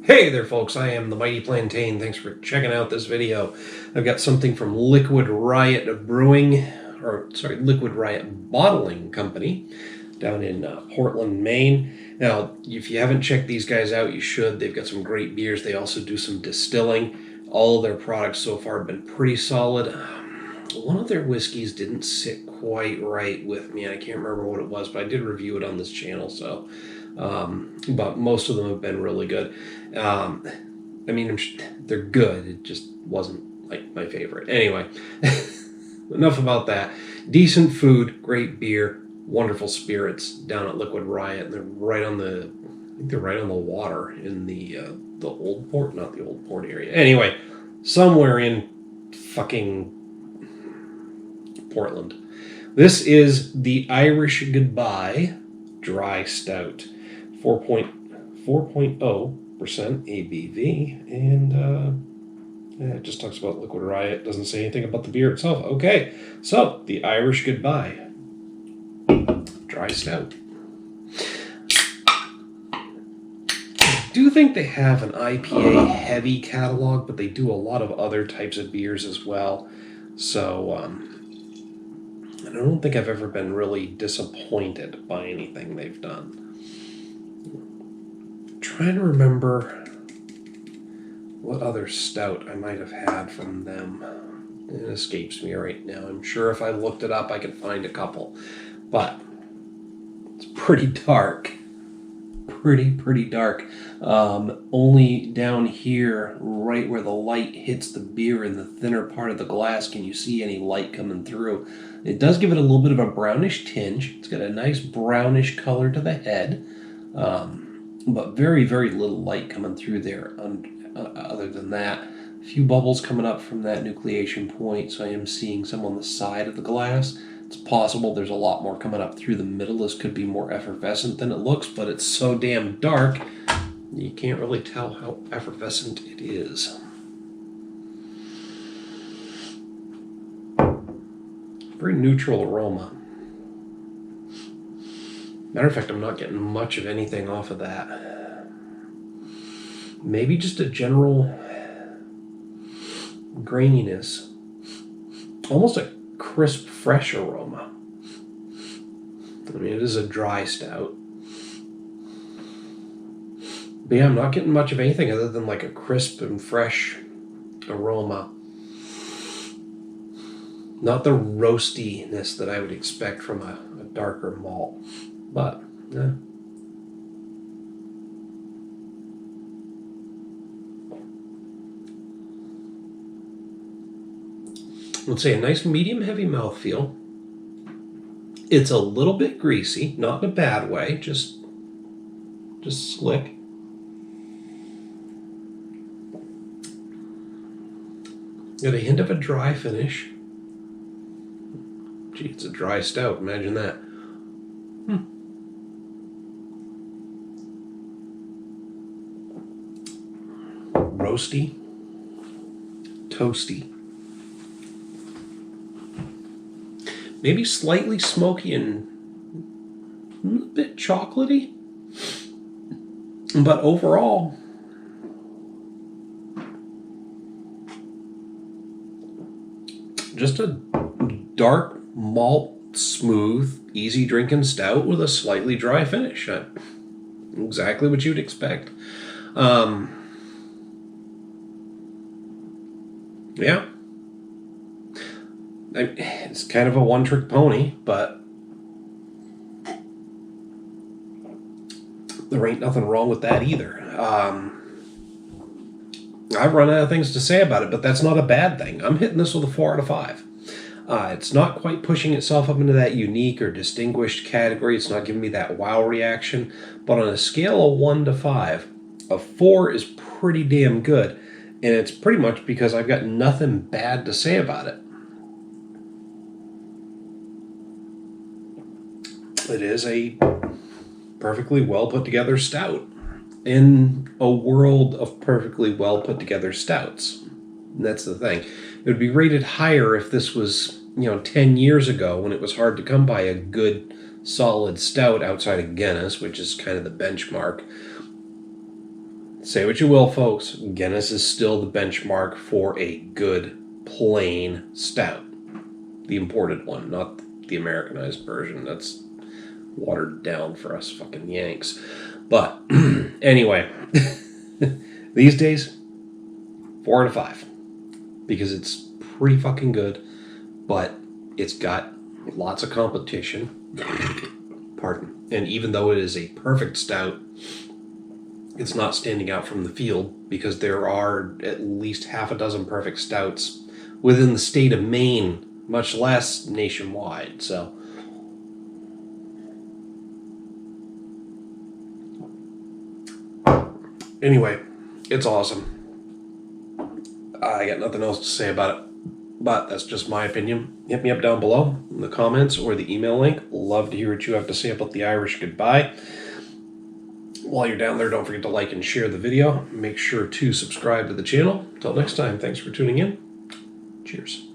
Hey there folks, I am the Mighty Plantain. Thanks for checking out this video. I've got something from Liquid Riot Liquid Riot Bottling Company down in Portland, Maine. Now, if you haven't checked these guys out, you should. They've got some great beers. They also do some distilling. All of their products so far have been pretty solid. One of their whiskeys didn't sit quite right with me. I can't remember what it was, but I did review it on this channel, so... but most of them have been really good. I mean, they're good. It just wasn't like my favorite. Anyway, enough about that. Decent food, great beer, wonderful spirits down at Liquid Riot. And they're right on the, I think they're right on the water in the old port, not the old port area. Anyway, somewhere in fucking Portland. This is the Irish Goodbye Dry Stout. 4.0% ABV, and it just talks about Liquid Riot, doesn't say anything about the beer itself. Okay, so the Irish Goodbye Dry Stout. I do think they have an IPA heavy catalog, but they do a lot of other types of beers as well. So I don't think I've ever been really disappointed by anything they've done. Trying to remember what other stout I might have had from them. It escapes me right now. I'm sure if I looked it up I could find a couple, but it's pretty dark. Pretty dark. Only down here, right where the light hits the beer in the thinner part of the glass, can you see any light coming through. It does give it a little bit of a brownish tinge. It's got a nice brownish color to the head. But very little light coming through there. Other than that, a few bubbles coming up from that nucleation point, so I am seeing some on the side of the glass. It's possible there's a lot more coming up through the middle. This could be more effervescent than it looks, but it's so damn dark, you can't really tell how effervescent it is. Very neutral aroma. Matter of fact, I'm not getting much of anything off of that. Maybe just a general graininess. Almost a crisp, fresh aroma. I mean, it is a dry stout. But yeah, I'm not getting much of anything other than like a crisp and fresh aroma. Not the roastiness that I would expect from a darker malt. But, yeah. Let's say a nice medium heavy mouthfeel. It's a little bit greasy, not in a bad way, just slick. Got a hint of a dry finish. Gee, it's a dry stout, imagine that. Roasty, toasty, maybe slightly smoky and a bit chocolatey, but overall just a dark malt, smooth, easy drinking stout with a slightly dry finish. Exactly what you'd expect. Yeah, it's kind of a one-trick pony, but there ain't nothing wrong with that either. I've run out of things to say about it, but that's not a bad thing. I'm hitting this with a 4 out of 5. It's not quite pushing itself up into that unique or distinguished category. It's not giving me that wow reaction, but on a scale of 1 to 5, a 4 is pretty damn good. And it's pretty much because I've got nothing bad to say about it. It is a perfectly well put together stout in a world of perfectly well put together stouts. And that's the thing. It would be rated higher if this was, 10 years ago when it was hard to come by a good, solid stout outside of Guinness, which is kind of the benchmark. Say what you will, folks. Guinness is still the benchmark for a good plain stout. The imported one, not the Americanized version. That's watered down for us fucking Yanks. But anyway, these days, 4 out of 5. Because it's pretty fucking good, but it's got lots of competition. Pardon. And even though it is a perfect stout, it's not standing out from the field because there are at least half a dozen perfect stouts within the state of Maine, much less nationwide. So, anyway, it's awesome. I got nothing else to say about it, but that's just my opinion. Hit me up down below in the comments or the email link. Love to hear what you have to say about the Irish Goodbye. While you're down there, don't forget to like and share the video. Make sure to subscribe to the channel. Until next time, thanks for tuning in. Cheers.